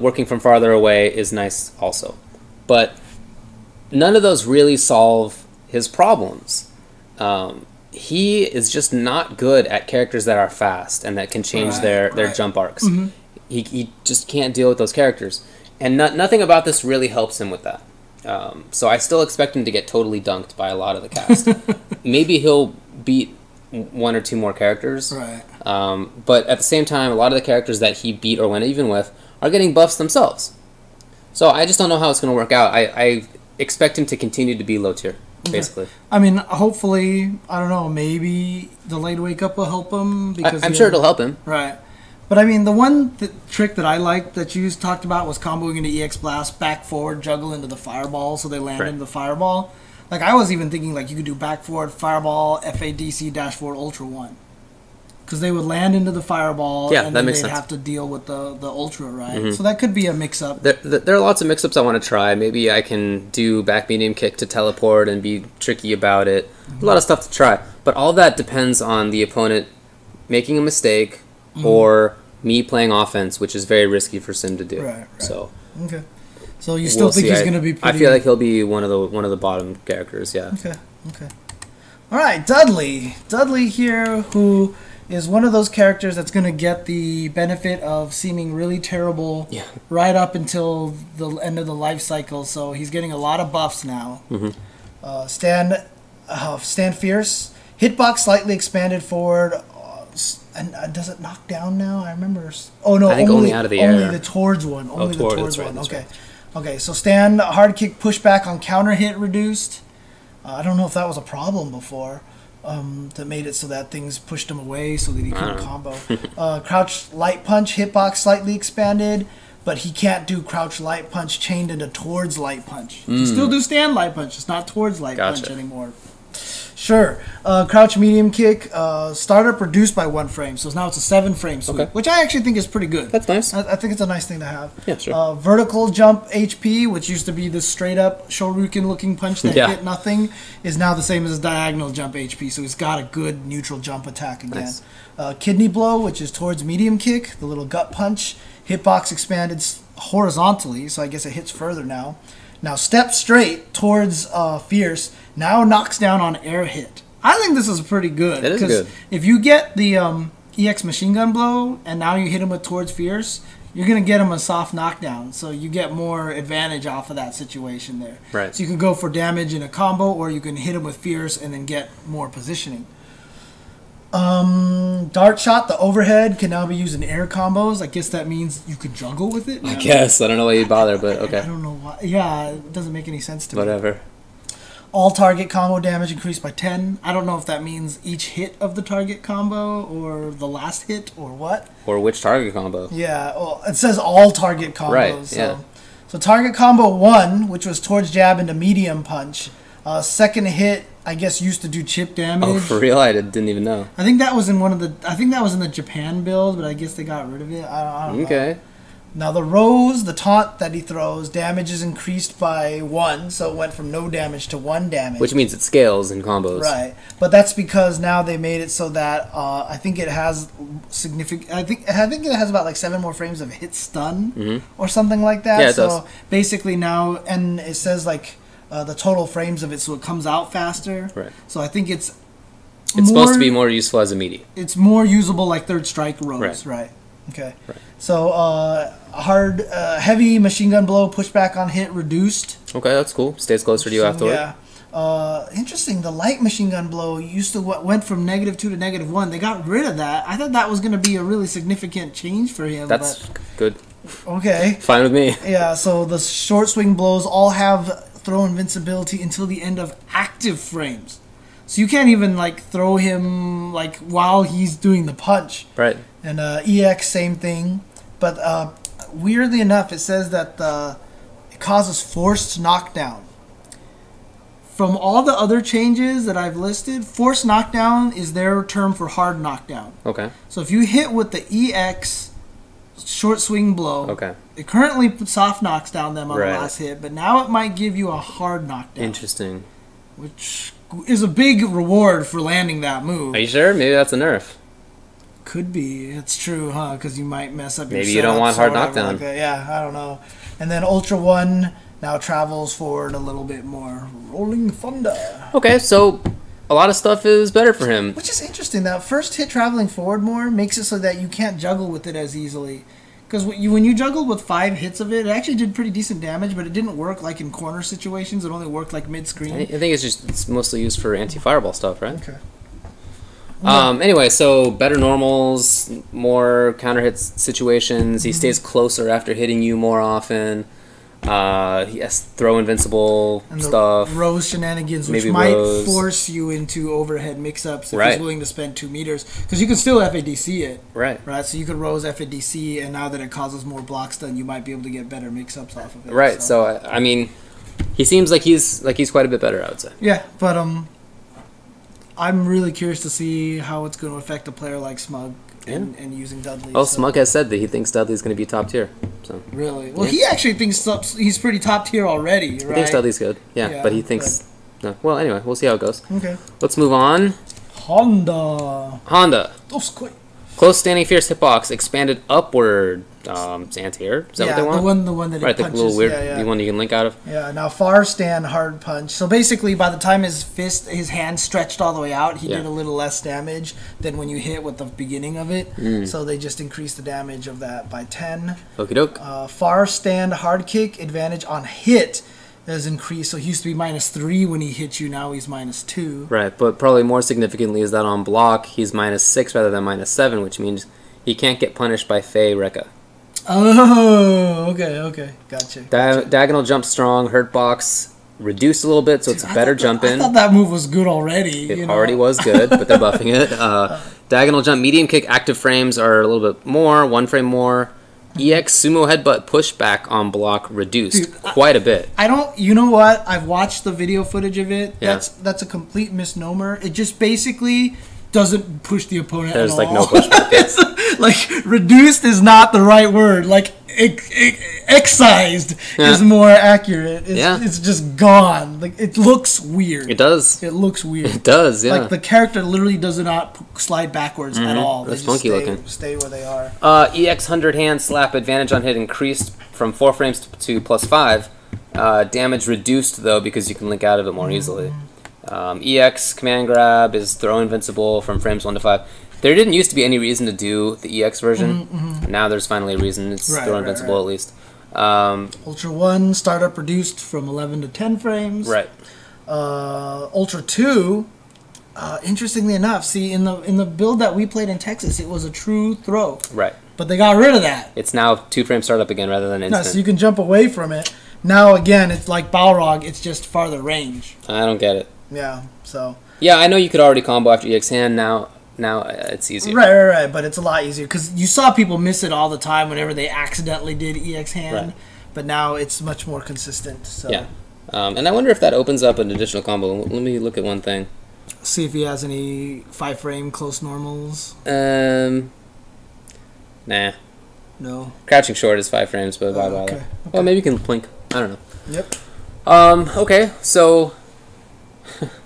working from farther away is nice also, but none of those really solve his problems. He is just not good at characters that are fast and that can change their jump arcs. He just can't deal with those characters. And nothing about this really helps him with that. So I still expect him to get totally dunked by a lot of the cast. Maybe he'll beat 1 or 2 more characters. But at the same time, a lot of the characters that he beat or went even with are getting buffs themselves. So I just don't know how it's going to work out. I expect him to continue to be low tier, basically. I mean, hopefully, I don't know, maybe delayed wake up will help him. Because I'm sure it'll help him. Right. But I mean, the one trick that I liked that you talked about was comboing into EX Blast, back forward, juggle into the fireball so they land into the fireball. Like, I was even thinking, like, you could do back forward, fireball, FADC, dash forward, Ultra 1. Because they would land into the fireball, and then they'd have to deal with the Ultra, right? So that could be a mix-up. There are lots of mix-ups I want to try. Maybe I can do back medium kick to teleport and be tricky about it. A lot of stuff to try. But all that depends on the opponent making a mistake or me playing offense, which is very risky for Sim to do. Right. So okay. So you still think he's going to be pretty... I feel like he'll be one of the bottom characters, yeah. Okay. All right, Dudley. Dudley here, who is one of those characters that's going to get the benefit of seeming really terrible right up until the end of the life cycle. So he's getting a lot of buffs now. Stand fierce. Hitbox slightly expanded forward. And does it knock down now? I remember. Oh no, I think only out of the air. Only the towards one. Only the towards one. Okay. Right. Okay. So stand hard kick pushback on counter hit reduced. I don't know if that was a problem before. That made it so that things pushed him away so that he couldn't combo. Crouch light punch hitbox slightly expanded, but he can't do crouch light punch chained into towards light punch. He can still do stand light punch, it's not towards light punch anymore. Sure. Crouch medium kick, startup reduced by 1 frame, so now it's a 7 frame sweep, which I actually think is pretty good. That's nice. I think it's a nice thing to have. Yeah, sure. Vertical jump HP, which used to be this straight up Shoryuken looking punch that hit nothing, is now the same as diagonal jump HP, so he's got a good neutral jump attack again. Nice. Kidney blow, which is towards medium kick, the little gut punch. Hitbox expanded horizontally, so I guess it hits further now. Now step straight towards fierce, now knocks down on air hit. I think this is pretty good. It is good. If you get the EX machine gun blow and now you hit him with towards fierce, you're going to get him a soft knockdown. So you get more advantage off of that situation there. Right. So you can go for damage in a combo, or you can hit him with fierce and then get more positioning. Dart shot, the overhead can now be used in air combos. I guess that means you could juggle with it. I guess. I don't know why you'd bother, but okay. I don't know why. Yeah, it doesn't make any sense to me. Whatever. All target combo damage increased by 10. I don't know if that means each hit of the target combo or the last hit or what. Or which target combo. Yeah, well, it says all target combos. Right, so. So target combo 1, which was towards jab into medium punch. Second hit, I guess, used to do chip damage. Oh, for real? I didn't even know. I think that was in the Japan build, but I guess they got rid of it. I don't know. Okay. Now the rose, the taunt that he throws, damage is increased by 1, so it went from no damage to 1 damage. Which means it scales in combos. Right, but that's because now they made it so that I think it has significant. I think it has about like 7 more frames of hit stun or something like that. Yeah, it does. Basically now, and it says like the total frames of it, so it comes out faster. Right. So I think it's supposed to be more useful as a melee. It's more usable like third strike rose, right? Okay. Right. So heavy machine gun blow, pushback on hit reduced. Okay, that's cool. Stays closer to you afterward. Yeah. Interesting. The light machine gun blow used to went from -2 to -1. They got rid of that. I thought that was going to be a really significant change for him. That's good. Okay. Fine with me. Yeah. So the short swing blows all have throw invincibility until the end of active frames. So you can't even like throw him like while he's doing the punch. Right. And EX same thing, but weirdly enough, it says that it causes forced knockdown. From all the other changes that I've listed, forced knockdown is their term for hard knockdown. Okay. So if you hit with the EX short swing blow, Okay. it currently soft knocks down them on Right. the last hit, but now it might give you a hard knockdown. Interesting. Which is a big reward for landing that move. Are you sure? Maybe that's a nerf. Could be. It's true, huh? Because you might mess up your Maybe you don't setups want or hard whatever knockdown. like that. Yeah, I don't know. And then Ultra 1 now travels forward a little bit more. Rolling Thunder. Okay, so a lot of stuff is better for him. Which is interesting. That first hit traveling forward more makes it so that you can't juggle with it as easily. Because when you juggled with 5 hits of it, it actually did pretty decent damage, but it didn't work like in corner situations. It only worked like mid-screen. I think it's mostly used for anti-fireball stuff, right? Okay. Anyway, so better normals, more counter hit situations. He stays closer after hitting you more often. He has throw invincible And the stuff. Rose shenanigans, which Maybe might Rose. force you into overhead mix-ups if Right. he's willing to spend 2 meters. Because you can still FADC it. Right. Right, so you could Rose FADC, and now that it causes more block stun, you might be able to get better mix-ups off of it. Right. So I mean, he seems like he's quite a bit better, I would say. Yeah, but I'm really curious to see how it's going to affect a player like Smug and using Dudley. Oh, so. Smug has said that he thinks Dudley's going to be top tier. So Really? Well, Yeah. he actually thinks he's pretty top tier already, right? he thinks Dudley's good. Yeah, Yeah, but he thinks. No. Well, anyway, we'll see how it goes. Okay. Let's move on. Honda. Honda. Doskoi. Close standing fierce hitbox expanded upward. It's anti-air. Is that what they want? the one that Right, it the punches. little weird, Yeah, the one you can link out of. Yeah, now far stand hard punch. So basically, by the time his hand stretched all the way out, he Yeah. did a little less damage than when you hit with the beginning of it. So they just increased the damage of that by 10. Okie doke. Far stand hard kick advantage on hit has increased. So he used to be -3 when he hit you. Now he's -2. Right, but probably more significantly is that on block, he's -6 rather than -7, which means he can't get punished by Fei Rekka. Oh, okay, gotcha. Diagonal jump strong, hurt box reduced a little bit, so it's a better jump in. I thought that move was good already. It already was good, but they're buffing it. Diagonal jump, medium kick, active frames are a little bit more, 1 frame more. EX sumo headbutt pushback on block reduced Dude, quite a bit. I don't. You know what? I've watched the video footage of it. Yeah. That's a complete misnomer. It just basically doesn't push the opponent There's at like all. no pushback. It's, like reduced is not the right word. Like excised is more accurate. It's just gone. Like it looks weird. It does. It looks weird. It does, yeah. Like the character literally does not slide backwards at all. They That's just funky looking. Stay where they are. EX 100 hand slap advantage on hit increased from 4 frames to +5. Damage reduced though because you can link out of it more easily. EX command grab is throw invincible from frames 1 to 5. There didn't used to be any reason to do the EX version. Now there's finally a reason. It's throw invincible at least. Ultra 1 startup reduced from 11 to 10 frames. Right. Ultra 2, interestingly enough, see in the build that we played in Texas, it was a true throw. Right. But they got rid of that. It's now 2 frame startup again rather than instant. No, so you can jump away from it. Now again, it's like Balrog. It's just farther range. I don't get it. Yeah. So. Yeah, I know you could already combo after EX hand. Now it's easier. Right. But it's a lot easier because you saw people miss it all the time whenever they accidentally did EX hand. Right. But now it's much more consistent. So. Yeah. And I wonder if that opens up an additional combo. Let me look at one thing. See if he has any 5 frame close normals. Nah. No. Crouching short is 5 frames, but why bother? Okay. Well, maybe you can plink. I don't know. Yep. Okay, so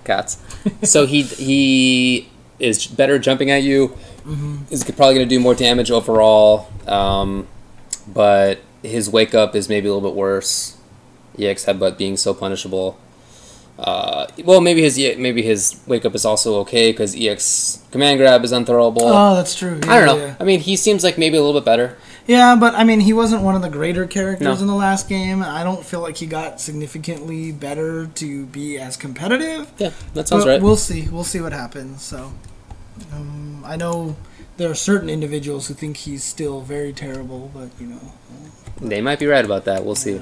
cats. So he is better jumping at you. Is probably going to do more damage overall. But his wake up is maybe a little bit worse. EX headbutt being so punishable. Well, maybe his wake up is also okay because EX command grab is unthrowable. Oh, that's true. Yeah, I don't know. Yeah. I mean, he seems like maybe a little bit better. Yeah, but I mean, he wasn't one of the greater characters No. in the last game. I don't feel like he got significantly better to be as competitive. Yeah, that sounds But right. We'll see. We'll see what happens. So, I know there are certain individuals who think he's still very terrible, but you know. They might be right about that. We'll see.